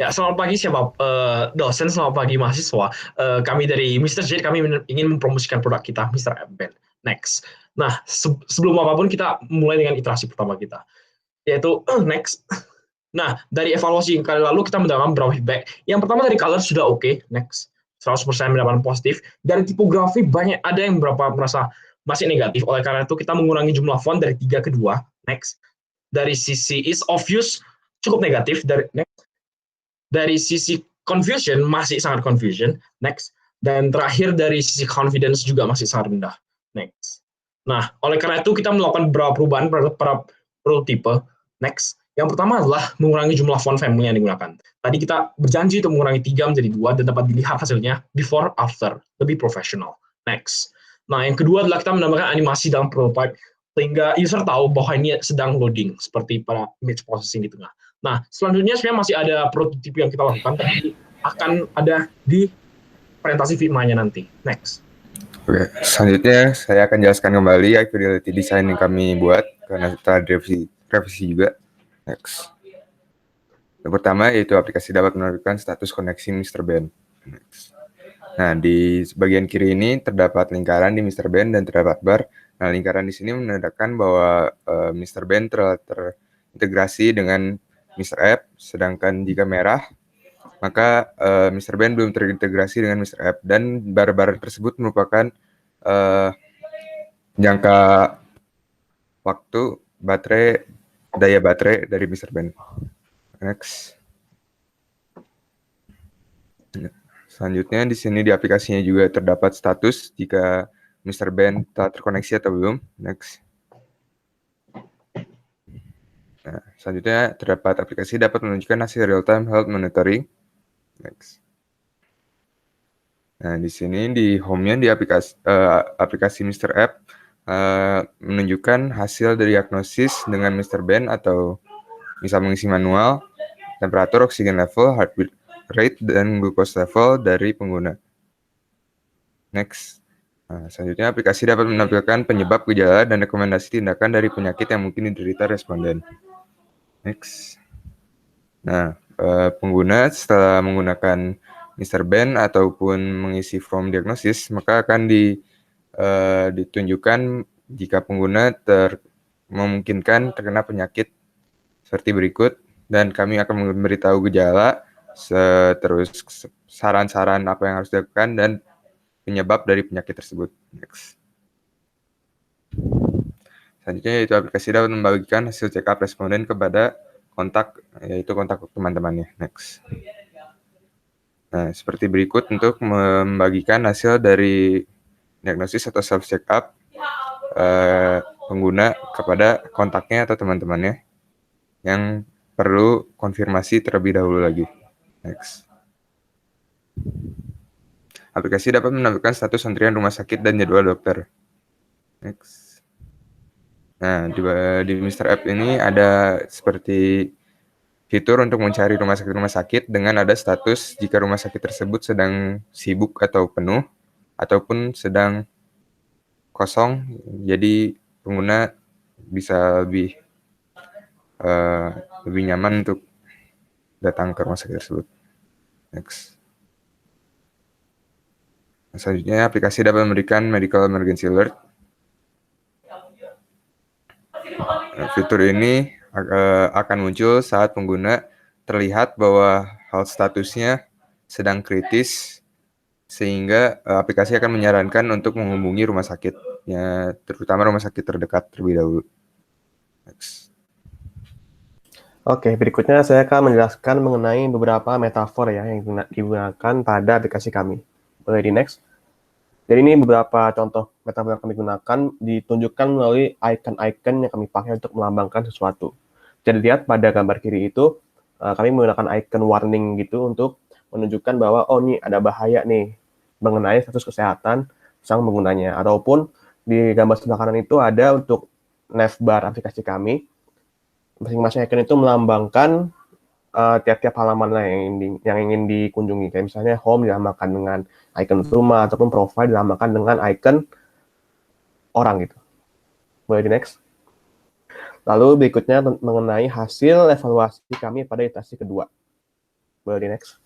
Ya, selamat pagi siapa dosen, selamat pagi mahasiswa. Kami dari Mr. J, kami ingin mempromosikan produk kita, Mr. App Band. Next. Nah, sebelum apapun kita mulai dengan iterasi pertama kita, yaitu next. Nah, dari evaluasi kali lalu kita mendapatkan beberapa feedback. Yang pertama dari color sudah oke, next. 100% mendapatkan positif. Dari tipografi banyak ada yang beberapa merasa masih negatif. Oleh karena itu kita mengurangi jumlah font dari 3 ke 2, next. Dari sisi ease of use cukup negatif, dari sisi confusion masih sangat confusion, next. Dan terakhir dari sisi confidence juga masih sangat rendah, next. Nah, oleh karena itu kita melakukan beberapa perubahan pada prototipe, next. Yang pertama adalah mengurangi jumlah font family yang digunakan. Tadi kita berjanji untuk mengurangi 3 menjadi 2 dan dapat dilihat hasilnya before after, lebih profesional. Next. Nah, yang kedua adalah kita menambahkan animasi dalam prototype sehingga user tahu bahwa ini sedang loading seperti pada image processing di tengah. Nah, selanjutnya sebenarnya masih ada prototipe yang kita lakukan, tapi akan ada di presentasi Figma-nya nanti. Next. Oke, selanjutnya saya akan jelaskan kembali fidelity design yang kami buat karena setelah revisi juga. Next. Yang pertama yaitu aplikasi dapat menunjukkan status koneksi Mr. Band. Next. Nah, di bagian kiri ini terdapat lingkaran di Mr. Band dan terdapat bar. Nah, lingkaran di sini menandakan bahwa Mr. Band telah terintegrasi dengan Mr. App, sedangkan jika merah, maka Mr. Band belum terintegrasi dengan Mr. App, dan bar-bar tersebut merupakan jangka waktu daya baterai dari Mr. Band. Next. Selanjutnya di sini di aplikasinya juga terdapat status jika Mr. Band telah terkoneksi atau belum. Next. Nah, selanjutnya terdapat aplikasi dapat menunjukkan hasil real-time health monitoring. Next. Nah, di sini di home-nya di aplikasi Mr. App menunjukkan hasil diagnosis dengan Mr. Band atau misal mengisi manual, temperatur, oksigen level, heartbeat rate, dan glucose level dari pengguna. Next. Nah, selanjutnya aplikasi dapat menampilkan penyebab, gejala, dan rekomendasi tindakan dari penyakit yang mungkin diderita responden. Next. Nah, pengguna setelah menggunakan Mr. Band ataupun mengisi form diagnosis, maka akan ditunjukkan jika pengguna memungkinkan terkena penyakit seperti berikut, dan kami akan memberitahu gejala, terus saran-saran apa yang harus dilakukan, dan penyebab dari penyakit tersebut. Next. Selanjutnya yaitu aplikasi dapat membagikan hasil check up responden kepada kontak, yaitu kontak teman-temannya. Next. Nah, seperti berikut untuk membagikan hasil dari diagnosis atau self check up pengguna kepada kontaknya atau teman-temannya yang perlu konfirmasi terlebih dahulu lagi. Next. Aplikasi dapat menampilkan status antrian rumah sakit dan jadwal dokter. Next. Nah, di Mr. App ini ada seperti fitur untuk mencari rumah sakit dengan ada status jika rumah sakit tersebut sedang sibuk atau penuh, ataupun sedang kosong, jadi pengguna bisa lebih nyaman untuk datang ke rumah sakit tersebut. Next. Selanjutnya, aplikasi dapat memberikan medical emergency alert. Fitur ini akan muncul saat pengguna terlihat bahwa health statusnya sedang kritis, sehingga aplikasi akan menyarankan untuk menghubungi rumah sakit, ya, terutama rumah sakit terdekat terlebih dahulu. Next. Oke, berikutnya saya akan menjelaskan mengenai beberapa metafor ya yang digunakan pada aplikasi kami. Boleh di next. Jadi ini beberapa contoh metafor yang kami gunakan ditunjukkan melalui icon-icon yang kami pakai untuk melambangkan sesuatu. Jadi lihat pada gambar kiri itu, kami menggunakan icon warning gitu untuk menunjukkan bahwa oh ini ada bahaya nih mengenai status kesehatan sang penggunanya. Ataupun di gambar sebelah kanan itu ada untuk navbar aplikasi kami. Masing-masing icon itu melambangkan tiap-tiap halaman yang ingin dikunjungi. Kayak misalnya home dilambangkan dengan icon rumah, ataupun profile dilambangkan dengan icon orang gitu. Boleh di next. Lalu berikutnya mengenai hasil evaluasi kami pada iterasi kedua. Boleh di next.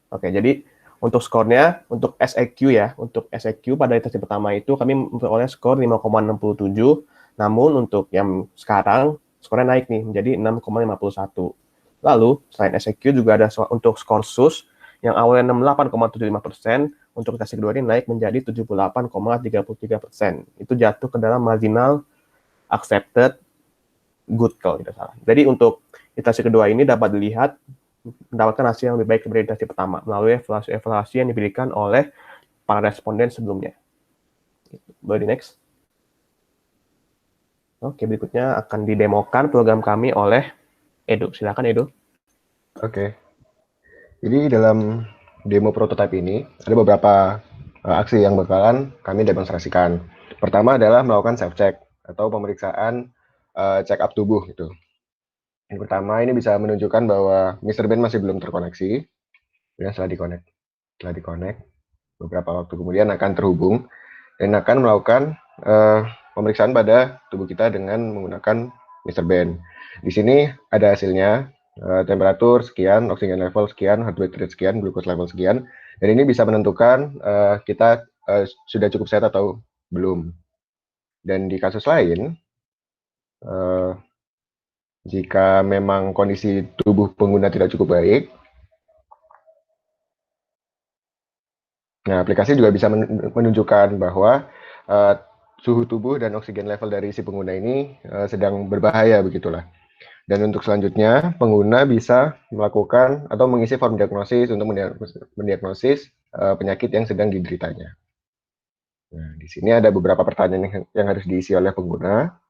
Oke, jadi untuk skornya, untuk SEQ ya, untuk SEQ pada iterasi pertama itu kami memperoleh skor 5,67, namun untuk yang sekarang skornya naik nih menjadi 6,51. Lalu selain SEQ juga ada untuk skor SUS yang awalnya 68,75%, untuk iterasi kedua ini naik menjadi 78,33%. Itu jatuh ke dalam marginal accepted good kalau tidak salah. Jadi untuk iterasi kedua ini dapat dilihat mendapatkan hasil yang lebih baik daripada iterasi pertama melalui evaluasi yang diberikan oleh para responden sebelumnya. Boleh di next. Oke, berikutnya akan didemokan program kami oleh Edo. Silakan Edo. Oke. Jadi dalam demo prototipe ini ada beberapa aksi yang bakalan kami demonstrasikan. Pertama adalah melakukan self check atau pemeriksaan check up tubuh gitu. Yang pertama ini bisa menunjukkan bahwa Mr. Ben masih belum terkoneksi. Dan setelah dikonek, beberapa waktu kemudian akan terhubung dan akan melakukan pemeriksaan pada tubuh kita dengan menggunakan Mr. Ben. Di sini ada hasilnya, temperatur sekian, oksigen level sekian, heart rate sekian, glucose level sekian, dan ini bisa menentukan kita sudah cukup sehat atau belum. Dan di kasus lain, jika memang kondisi tubuh pengguna tidak cukup baik, nah aplikasi juga bisa menunjukkan bahwa suhu tubuh dan oksigen level dari si pengguna ini sedang berbahaya begitulah. Dan untuk selanjutnya, pengguna bisa melakukan atau mengisi form diagnosis untuk mendiagnosis penyakit yang sedang dideritanya. Nah, di sini ada beberapa pertanyaan yang harus diisi oleh pengguna.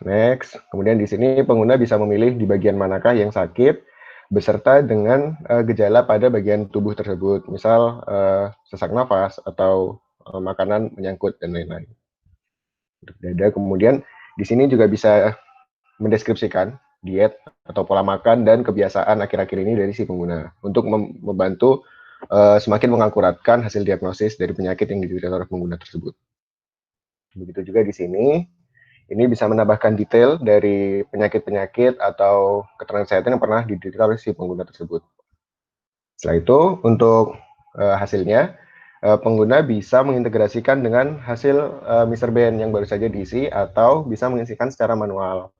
Next, kemudian di sini pengguna bisa memilih di bagian manakah yang sakit, beserta dengan gejala pada bagian tubuh tersebut, misal sesak nafas atau makanan menyangkut dan lain-lain. Untuk dada, kemudian di sini juga bisa mendeskripsikan diet atau pola makan dan kebiasaan akhir-akhir ini dari si pengguna untuk membantu semakin mengakuratkan hasil diagnosis dari penyakit yang diderita oleh pengguna tersebut. Begitu juga di sini, ini bisa menambahkan detail dari penyakit-penyakit atau keterangan kesehatan yang pernah diderita oleh si pengguna tersebut. Setelah itu, untuk hasilnya, pengguna bisa mengintegrasikan dengan hasil Mr. Ben yang baru saja diisi atau bisa mengisikan secara manual.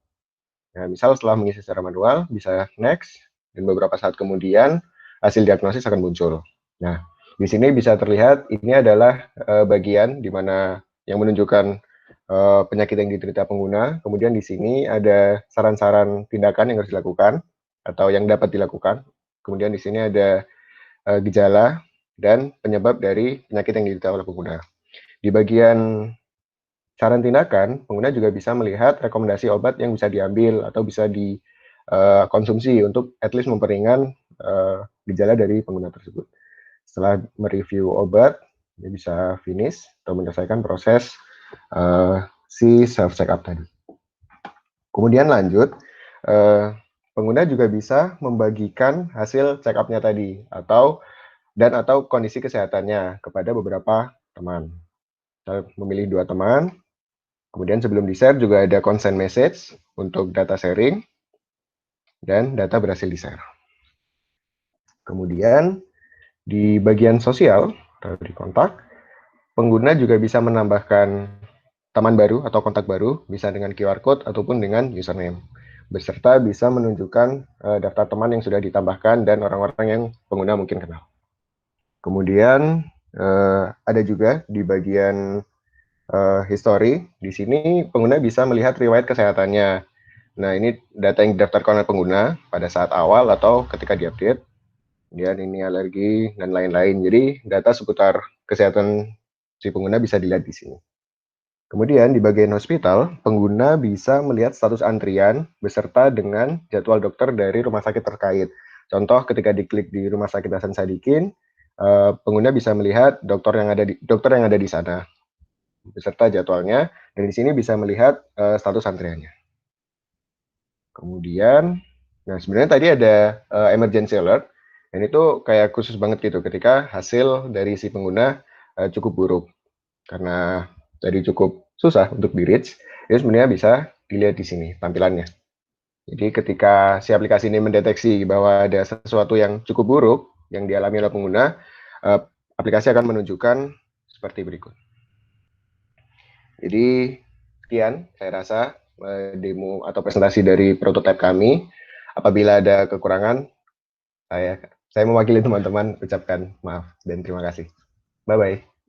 Nah, misal setelah mengisi secara manual, bisa next, dan beberapa saat kemudian hasil diagnosis akan muncul. Nah, di sini bisa terlihat ini adalah bagian di mana yang menunjukkan penyakit yang diderita pengguna. Kemudian di sini ada saran-saran tindakan yang harus dilakukan atau yang dapat dilakukan. Kemudian di sini ada gejala dan penyebab dari penyakit yang diderita oleh pengguna. Di bagian saran tindakan, pengguna juga bisa melihat rekomendasi obat yang bisa diambil atau bisa dikonsumsi untuk at least memperingan gejala dari pengguna tersebut. Setelah mereview obat, dia bisa finish atau menyelesaikan proses si self check up tadi. Kemudian lanjut, pengguna juga bisa membagikan hasil check up-nya tadi atau kondisi kesehatannya kepada beberapa teman. Saya memilih 2 teman. Kemudian sebelum di-share juga ada consent message untuk data sharing dan data berhasil di-share. Kemudian di bagian sosial atau di kontak, pengguna juga bisa menambahkan teman baru atau kontak baru, bisa dengan QR code ataupun dengan username. Beserta bisa menunjukkan daftar teman yang sudah ditambahkan dan orang-orang yang pengguna mungkin kenal. Kemudian ada juga di bagian history, di sini pengguna bisa melihat riwayat kesehatannya. Nah, ini data yang didaftarkan oleh pengguna pada saat awal atau ketika diupdate. Kemudian ini alergi dan lain-lain. Jadi, data seputar kesehatan si pengguna bisa dilihat di sini. Kemudian di bagian hospital, pengguna bisa melihat status antrian beserta dengan jadwal dokter dari rumah sakit terkait. Contoh, ketika diklik di Rumah Sakit Hasan Sadikin, pengguna bisa melihat dokter yang ada di sana beserta jadwalnya, dan di sini bisa melihat status antriannya. Kemudian, nah sebenarnya tadi ada emergency alert, dan itu kayak khusus banget gitu ketika hasil dari si pengguna cukup buruk. Karena tadi cukup susah untuk di-reach, jadi sebenarnya bisa dilihat di sini tampilannya. Jadi ketika si aplikasi ini mendeteksi bahwa ada sesuatu yang cukup buruk yang dialami oleh pengguna, aplikasi akan menunjukkan seperti berikut. Jadi sekian saya rasa demo atau presentasi dari prototipe kami. Apabila ada kekurangan, saya mewakili teman-teman ucapkan maaf dan terima kasih. Bye-bye.